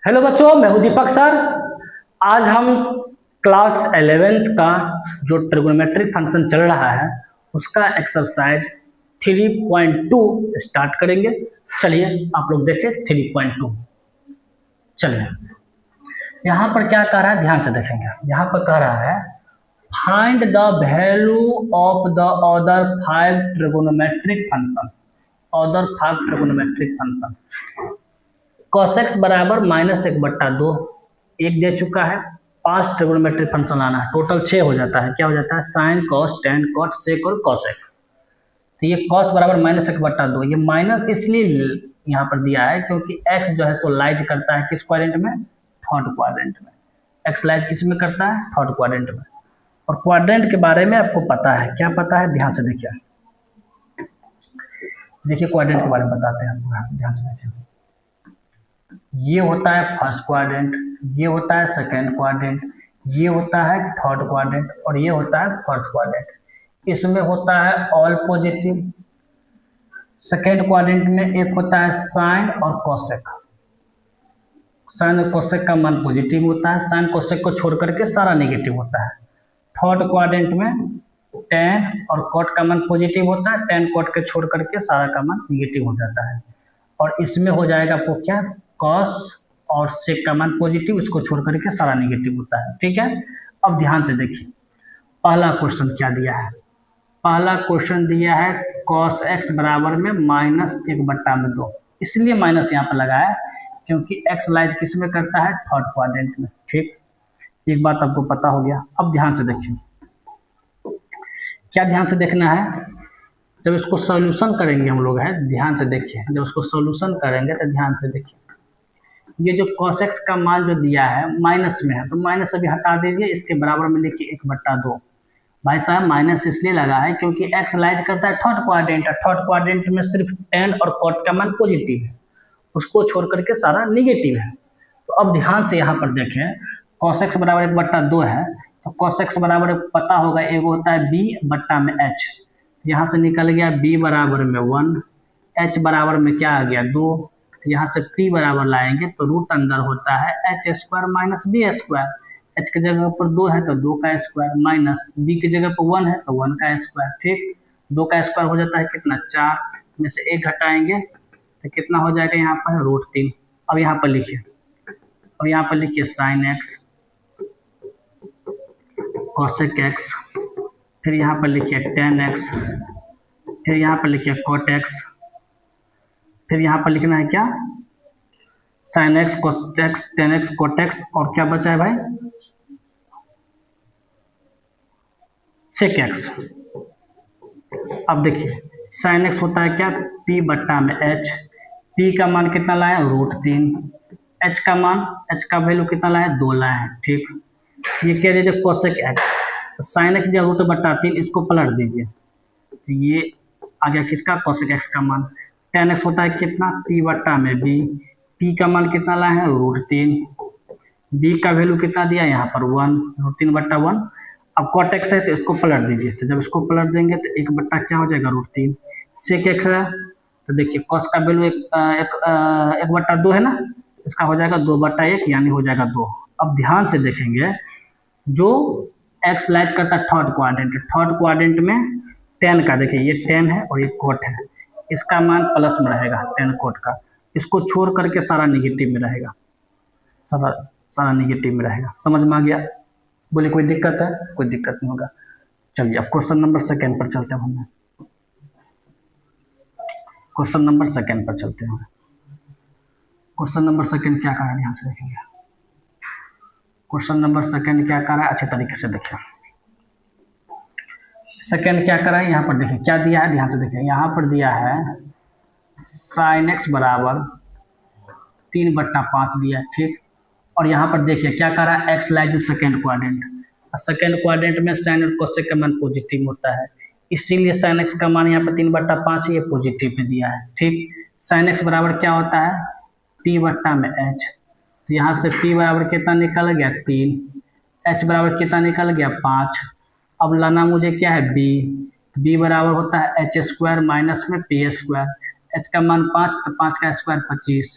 Hello बच्चों, मैं हूं दीपक सर। आज हम क्लास 11th का जो ट्रिगोनोमेट्रिक फंक्शन चल रहा है उसका एक्सरसाइज 3.2 स्टार्ट करेंगे। चलिए आप लोग देखें 3.2। चलिए यहाँ पर क्या कह रहा है, ध्यान से देखेंगे। यहाँ पर कह रहा है find the value of the other 5 trigonometric function. Other 5 trigonometric function cos x बराबर -1/2 एक दे चुका है। 5 ट्रिगोनोमेट्रिक फंक्शन लाना है, टोटल 6 हो जाता है। क्या हो जाता है? साइन, कॉस, टेन, कॉट, सेक और कॉसेक। तो ये cos बराबर -1/2, ये माइनस इसलिए यहाँ पर दिया है क्योंकि x जो है सो लाइज करता है किस क्वाड्रेंट में? थर्ड क्वाड्रेंट में। x लाइज किस में करता है? थर्ड क्वाड्रेंट में। और क्वाड्रेंट के बारे में आपको पता है, क्या पता है? ध्यान से देखिए, देखिए क्वाड्रेंट के बारे में बताते हैं आपको, ध्यान से देखिए। ये होता है फर्स्ट क्वाड्रेंट, ये होता है सेकेंड क्वाड्रेंट, ये होता है थर्ड क्वाड्रेंट और ये होता है फोर्थ क्वाड्रेंट। इसमें होता है ऑल पॉजिटिव। सेकेंड क्वाड्रेंट में एक होता है साइन और कोसेक। साइन और कोसेक का मान पॉजिटिव होता है, साइन कोसेक को छोड़ करके सारा नेगेटिव होता है। थर्ड क्वाड्रेंट में टेन और कोट का मान पॉजिटिव होता है, टेन कोट के छोड़ करके सारा का मान निगेटिव हो जाता है। और इसमें हो जाएगा आपको क्या? कॉस और सेक का मान पॉजिटिव, इसको छोड़ करके सारा नेगेटिव होता है। ठीक है, अब ध्यान से देखिए पहला क्वेश्चन क्या दिया है। पहला क्वेश्चन दिया है cos x बराबर में -1/2। इसलिए माइनस यहाँ पर लगाया क्योंकि x लाइज किस में करता है? थर्ड क्वाड्रेंट में। ठीक, एक बात आपको पता हो गया। अब ध्यान से देखिए, क्या ध्यान से देखना है? जब इसको सॉल्यूशन करेंगे हम लोग, है ध्यान से देखिए, जब उसको सॉल्यूशन करेंगे तो ध्यान से देखिए। ये जो cos x का मान जो दिया है माइनस में है, तो माइनस अभी हटा दीजिए, इसके बराबर में लिखिए 1/2। भाई साहब माइनस इसलिए लगा है क्योंकि x लाइज करता है थर्ड क्वाड्रेंट, और थर्ड क्वाड्रेंट में सिर्फ टेन और कॉट का मान पॉजिटिव है, उसको छोड़ करके सारा निगेटिव है। तो अब ध्यान से यहाँ पर देखें, cos x बराबर 1/2 है, तो cos x बराबर पता होगा, एक होता है b/h। यहाँ से निकल गया b बराबर में 1, h बराबर में क्या आ गया? 2। यहाँ से p बराबर लाएंगे तो रूट अंदर होता है h² - b²। h की जगह पर 2 है तो 2 का स्क्वायर, माइनस b की जगह पर 1 है तो 1 का स्क्वायर। ठीक, 2 का स्क्वायर हो जाता है कितना? 4 में से 1 घटाएंगे तो कितना हो जाएगा? यहाँ पर √3। अब यहाँ पर लिखिए, अब यहाँ पर लिखिए साइन x, कोसेक x, फिर यहाँ पर लिखिए टेन x, फिर यहाँ पर लिखिए कोट x, फिर यहाँ पर लिखना है क्या? Sine x, cos x, tan x, cot x, और क्या बचा है भाई? सेक x। अब देखिए साइन x होता है क्या? p/h। p का मान कितना लाए? √3। h का मान, h का वैल्यू कितना लाए? 2 लाए। ठीक, ये कह दीजिए कोसेक x, तो साइन x जब √3, इसको पलट दीजिए तो ये आ गया किसका? कोसेक x का मान। टेन x होता है कितना? p/b। p का मान कितना लाए हैं? √3। b का वैल्यू कितना दिया? यहाँ पर 1, √3/1। अब कोट x है तो इसको पलट दीजिए, तो जब इसको पलट देंगे तो 1 क्या हो जाएगा? √3। सेक x है तो देखिए cos का वैल्यू 1/2 है ना, इसका हो जाएगा 2/1, यानी हो जाएगा 2। अब ध्यान से देखेंगे, जो x लाइज करता है थर्ड क्वाड्रेंट, थर्ड क्वाड्रेंट में टेन का, देखिए ये टेन है और ये कोट है, इसका मान प्लस में रहेगा टेन कोट का, इसको छोड़ करके सारा नेगेटिव में रहेगा, सारा नेगेटिव में रहेगा। समझ में आ गया? बोले कोई दिक्कत है? कोई दिक्कत नहीं होगा। चलिए अब क्वेश्चन नंबर सेकेंड पर चलते हैं। हम क्वेश्चन नंबर सेकेंड पर चलते हैं। क्वेश्चन नंबर सेकेंड क्या कर रहा है, ध्यान से देखेंगे। क्वेश्चन नंबर सेकेंड क्या कर रहा है, अच्छे तरीके से देखिए। सेकेंड क्या कर रहा है, यहाँ पर देखिए क्या दिया है, ध्यान से देखिए। यहाँ पर दिया है साइन x बराबर 3/5 दिया है। ठीक, और यहाँ पर देखिए क्या कर रहा है, x lies second quadrant, second quadrant में साइन और कोसेक का मान पॉजिटिव होता है, इसीलिए साइन x का मान यहाँ पर 3/5 ये पॉजिटिव में दिया है। ठीक, साइन x बराबर क्या होता है? p/h। तो यहाँ से p बराबर कितना निकल गया? 3। h बराबर कितना निकल गया? 5। अब लाना मुझे क्या है? b बराबर होता है h² माइनस में p²। h का मान 5 तो 5 का स्क्वायर 25।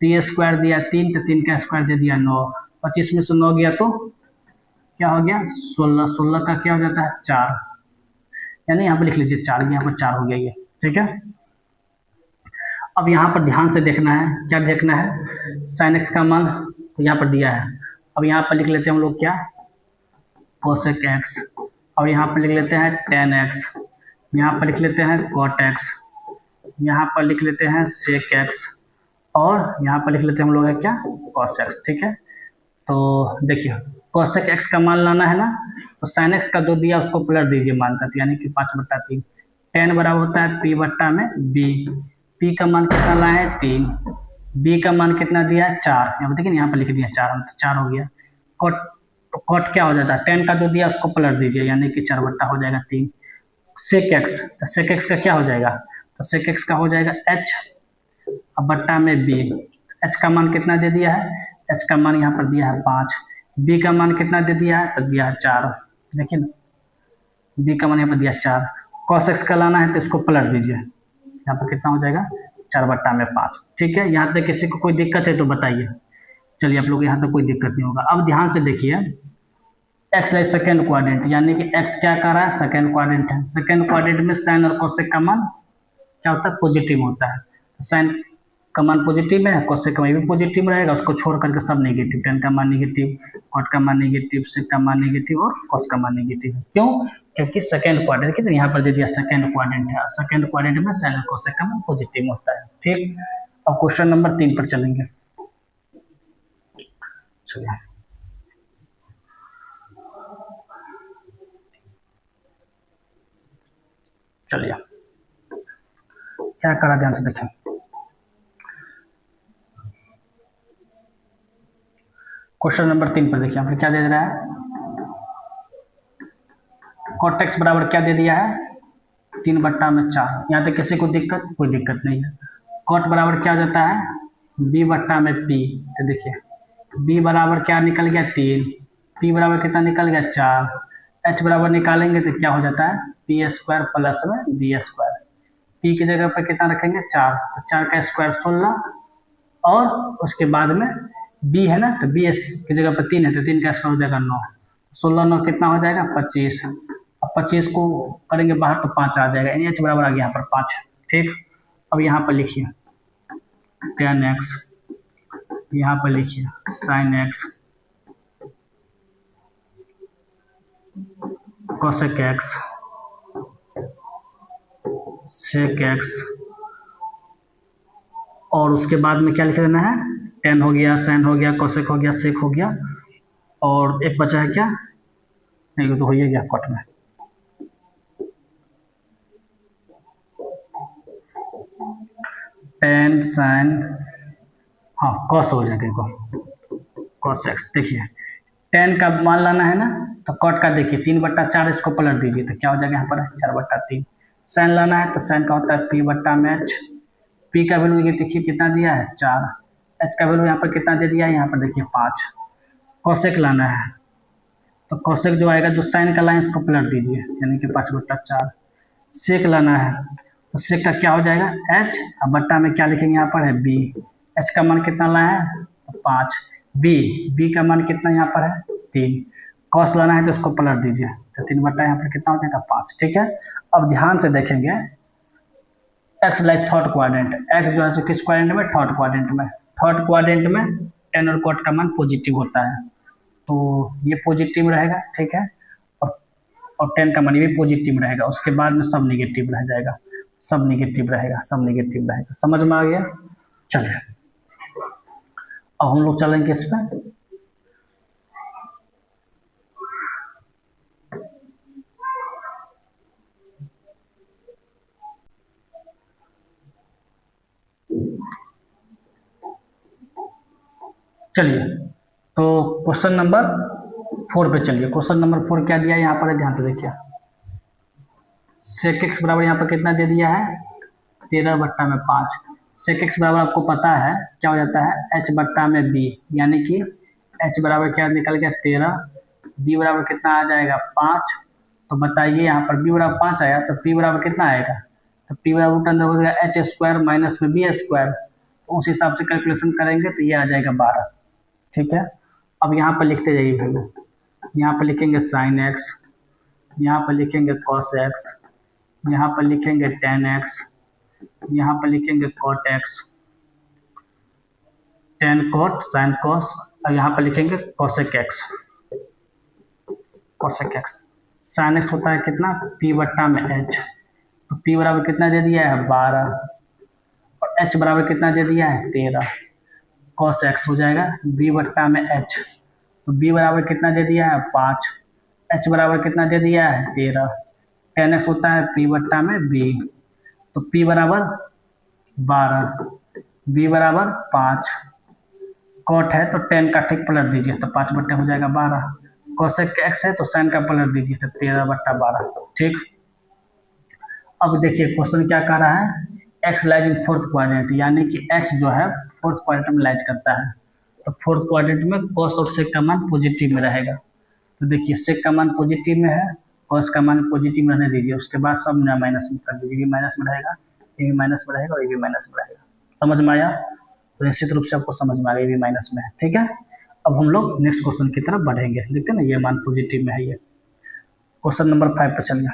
3 स्क्वायर दिया 3, तो 3 का स्क्वायर दे दिया 9, 25 में से 9 गया तो क्या हो गया 16, 16 का क्या हो जाता है 4, यानी यहाँ पर लिख लीजिए 4, यहाँ पर 4 हो गया ये, ठीक है। अब यहाँ पर ध्यान से देखना है, क्या देखना है, साइन एक्स का मान तो यहाँ पर दिया है। अब यहाँ पर लिख लेते हैं हम लोग क्या, कोसेक एक्स, और यहाँ पर लिख लेते हैं टेन एक्स, यहाँ पर लिख लेते हैं कॉट एक्स, यहाँ पर लिख लेते हैं सेक एक्स, और यहाँ पर लिख लेते हैं हम लोग है क्या कॉस एक्स, ठीक है। तो देखिए कोसेक एक्स का मान लाना है ना, तो साइन एक्स का जो दिया उसको पलट दीजिए मान का, यानी कि 5/3। टेन बराबर होता है पी बट्टा में बी, पी का मान कितना लाए हैं 3, बी का मान कितना दिया है 4, यहाँ पर देखिए यहाँ पर लिख दिया 4, तो 4 हो गया। कॉट क्या हो जाता है, टेन का जो दिया उसको पलट दीजिए, यानी कि 4 बट्टा हो जाएगा 3। सेक एक्स, तो सेक एक्स का क्या हो जाएगा, तो सेक एक्स का हो जाएगा एच अब बट्टा में बी, एच का मान कितना दे दिया है, एच का मान यहाँ पर दिया है 5, बी का मान कितना दे दिया है, तो दिया है 4, देखिए ना बी का मान यहाँ पर दिया 4। कॉस एक्स का लाना है तो इसको पलट दीजिए, यहाँ पर कितना हो जाएगा 4/5, ठीक है। यहाँ तक किसी को कोई दिक्कत है तो बताइए। चलिए आप लोग यहाँ तक कोई दिक्कत नहीं होगा। अब ध्यान से देखिए, एक्स लाइक सेकेंड क्वाड्रेंट, यानी कि एक्स क्या कर रहा है सेकेंड क्वाड्रेंट है, सेकेंड क्वाड्रेंट में साइन और कोसेक का मान क्या होता है पॉजिटिव होता है, साइन का मान पॉजिटिव है, कोसेक का मान भी पॉजिटिव रहेगा, उसको छोड़ करके सब नेगेटिव, टेन का मान नेगेटिव, कॉट का मान नेगेटिव, सेक का मान नेगेटिव और कॉस का मान नेगेटिव। क्यों, क्योंकि सेकेंड क्वाड्रेंट कितने यहाँ पर दे दिया सेकेंड क्वाड्रेंट है, सेकेंड क्वाड्रेंट में साइन और कोसेक का मान पॉजिटिव होता है, ठीक। अब क्वेश्चन नंबर 3 पर चलेंगे। चलिए चलिए क्या करा ध्यान से देखें। क्वेश्चन नंबर 3 पर देखिए, यहाँ पर क्या दे रहा है, कॉट एक्स बराबर क्या दे दिया है 3/4। यहाँ तक किसी को दिक्कत, कोई दिक्कत नहीं है। कॉट बराबर क्या हो जाता है b/p, तो देखिए b बराबर क्या निकल गया 3, p बराबर कितना निकल गया 4, h बराबर निकालेंगे तो क्या हो जाता है p² प्लस में b², p की जगह पर कितना रखेंगे 4, तो 4 का स्क्वायर 16, और उसके बाद में b है ना, तो b की जगह पर 3 है, तो 3 का स्क्वायर हो जाएगा 9, 16 9 कितना हो जाएगा 25, अब 25 को करेंगे बाहर तो 5 आ जाएगा, यानी h बराबर आ गया यहाँ पर 5, ठीक। अब यहाँ पर लिखिए tan x, यहाँ पर लिखिए sin x, cosec x, sec x, और उसके बाद में क्या लिख देना है tan हो गया, sin हो गया, cosec हो गया, sec हो गया, और एक बचा है क्या, नहीं तो हो ही गया कट में, tan sin, हाँ cos हो जाएगा इसको, cos x। देखिए tan का मान लाना है ना, तो कॉट का देखिए 3/4, इसको पलट दीजिए तो क्या हो जाएगा यहाँ पर 4/3। साइन लाना है तो साइन का होता है p/h, p का वैल्यू देखिए कितना दिया है 4, h का वैल्यू यहाँ पर कितना दे दिया है यहाँ पर देखिए 5। कोसेक लाना है तो कोसेक जो आएगा, जो साइन का लाइन उसको पलट दीजिए, यानी कि 5/4। सेक लाना है तो सेक का क्या हो जाएगा h, अब बट्टा में क्या लिखेंगे यहाँ पर है b, h का मान कितना लाया है 5, b का मान कितना यहाँ पर है 3। कॉस लाना है तो उसको पलट दीजिए, तो 3 यहाँ पर कितना हो जाएगा 5, ठीक है। अब ध्यान से देखेंगे, x like third quadrant, x जो है किस क्वाड्रेंट में थर्ड क्वाड्रेंट में, थर्ड क्वाड्रेंट में टेन और कॉट का मान पॉजिटिव होता है, तो ये पॉजिटिव रहेगा, ठीक है, और टेन का मान ये भी पॉजिटिव रहेगा, उसके बाद में सब निगेटिव रह जाएगा, सब निगेटिव रहेगा, सब निगेटिव रहेगा, समझ में आ गया। चलिए अब हम लोग चलेंगे इस पर, चलिए तो क्वेश्चन नंबर 4 पे चलिए। क्वेश्चन नंबर 4 क्या दिया है यहाँ पर, ध्यान से देखिए, सेक एक्स बराबर यहाँ पर कितना दे दिया है 13/5। सेक एक्स बराबर आपको पता है क्या हो जाता है h/b, यानी कि h बराबर क्या निकल गया 13, b बराबर कितना आ जाएगा 5, तो बताइए यहाँ पर b बराबर 5 आया तो p बराबर कितना आएगा, तो p बराबर रूट अंदर हो जाएगा h² माइनस में b², तो उस हिसाब से कैलकुलेशन करेंगे तो ये आ जाएगा 12। ठीक है, अब यहाँ पर लिखते जाइए भैया। यहाँ पर लिखेंगे साइन एक्स, यहाँ पर लिखेंगे कॉस एक्स, यहाँ पर लिखेंगे टेन एक्स, यहाँ पर लिखेंगे cot x, tan cot sine cos, और यहाँ पर लिखेंगे cosec x. Cosec x sine x होता है कितना, पी बट्टा में एच। तो पी बराबर कितना दे दिया है 12, और एच बराबर कितना दे दिया है 13। कॉस एक्स हो जाएगा बी बट्टा में एच, तो बी बराबर कितना दे दिया है 5, एच बराबर कितना दे दिया है 13। टेन एक्स होता है पी बट्टा में बी, तो पी बराबर 12, बी बराबर 5, कॉट है तो 10 का ठीक पलट दीजिए तो 5 बट्टे हो जाएगा 12। कॉसेक एक्स है तो साइन का पलट दीजिए तो 13 बट्टा 12। ठीक, अब देखिए क्वेश्चन क्या कह रहा है, x lies in fourth quadrant, यानी कि एक्स जो है फोर्थ क्वाड्रेंट में लाइज करता है। तो फोर्थ क्वाड्रेंट में कॉस और सेक का मान पॉजिटिव में रहेगा। तो देखिए सेक का मान पॉजिटिव में है, कॉस का मान पॉजिटिव में रहने दीजिए, उसके बाद सब ना माइनस में कर दीजिए, ये माइनस में रहेगा, ये भी माइनस में रहेगा और ये भी माइनस में रहेगा। समझ में आया? तो निश्चित रूप से आपको समझ में आ गया ये भी माइनस में है। ठीक है, अब हम लोग नेक्स्ट क्वेश्चन की तरफ बढ़ेंगे। देखते हैं ना, ये मान पॉजिटिव में है। ये क्वेश्चन नंबर 5 पर चलिए।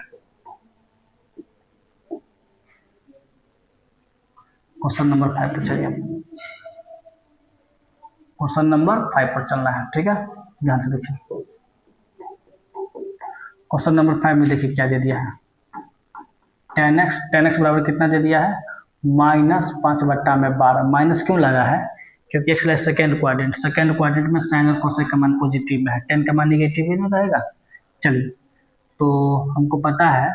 क्वेश्चन नंबर 5 पर चलिए, क्वेश्चन नंबर 5 पर चलना है। ठीक है, ध्यान से देखिए। क्वेश्चन नंबर 5 में देखिए क्या दे दिया है, टेन एक्स बराबर कितना दे दिया है -5 बट्टा में 12। माइनस क्यों लगा है, क्योंकि x lies second quadrant, second quadrant में साइन और कोसेक का मान पॉजिटिव में है, टेन का मान निगेटिव में रहेगा। चलिए, तो हमको पता है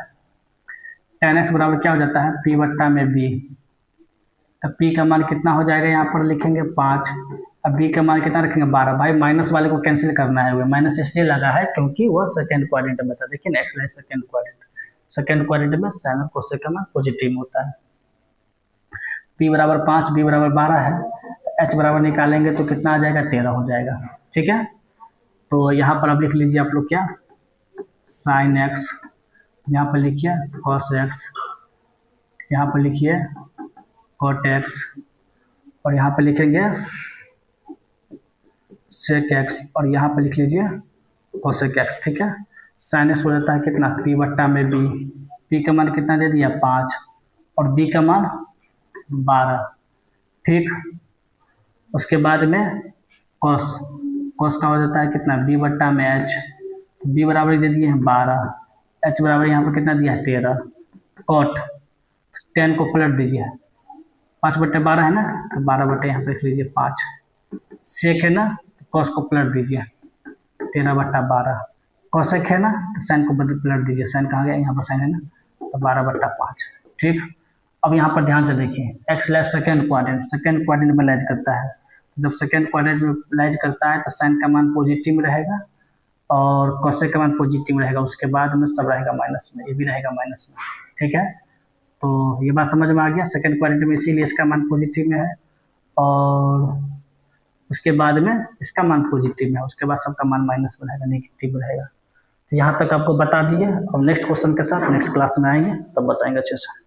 टेन एक्स बराबर क्या हो जाता है पी बट्टा में बी, तो पी का मान कितना हो जाएगा, यहाँ पर लिखेंगे 5, अब बी का मान कितना रखेंगे 12। भाई माइनस वाले को कैंसिल करना है, वो माइनस इसलिए लगा है क्योंकि वह सेकेंड क्वाड्रेंट में था। देखिए x lies second quadrant, second quadrant में साइन और कोसेक का मान पॉजिटिव होता है। पी बराबर 5, बी बराबर 12 है, एच बराबर निकालेंगे तो कितना आ जाएगा 13 हो जाएगा। ठीक है, तो यहाँ पर अब लिख लीजिए आप लोग क्या, साइन एक्स, यहाँ पर लिखिए कॉस एक्स, यहाँ पर लिखिए कॉट एक्स, और यहाँ पर लिखेंगे सेक एक्स, और यहाँ पर लिख लीजिए कोसेक एक्स। ठीक है, साइन एक्स हो जाता है कितना पी बट्टा में बी, पी का मान कितना दे दिया 5 और बी का मान 12। ठीक, उसके बाद में कॉस, कॉस का हो जाता है कितना बी बट्टा में एच, बी बराबर दे दिए हैं 12, एच बराबर यहाँ पर कितना दिया है 13। कॉट 10 को पलट दीजिए, 5 बट्टे 12 है ना, तो 12 बट्टे यहाँ पे लिख लीजिए 5। सेक है ना, तो कॉस को पलट दीजिए 13 बट्टा 12। कॉसेक है ना, तो साइन को बदल पलट दीजिए, साइन कहाँ गया, यहाँ पर साइन है ना, तो 12 बट्टा 5। ठीक, अब यहाँ पर ध्यान से देखिए, एक्स लाइज सेकेंड क्वाड्रेंट में लाइज करता है। जब सेकेंड क्वाड्रेंट में लाइज करता है तो साइन का मान पॉजिटिव में रहेगा और कोसेक का मान पॉजिटिव में रहेगा, उसके बाद में सब रहेगा माइनस में, ये भी रहेगा माइनस में। ठीक है, तो ये बात समझ में आ गया, सेकेंड क्वाड्रेंट में इसीलिए इसका मान पॉजिटिव में है और उसके बाद में इसका मान पॉजिटिव में है, उसके बाद सबका मान माइनस में रहेगा, नेगेटिव रहेगा। तो यहाँ तक आपको बता दिए, और नेक्स्ट क्वेश्चन के साथ नेक्स्ट क्लास में आएंगे तब बताएंगे अच्छे से।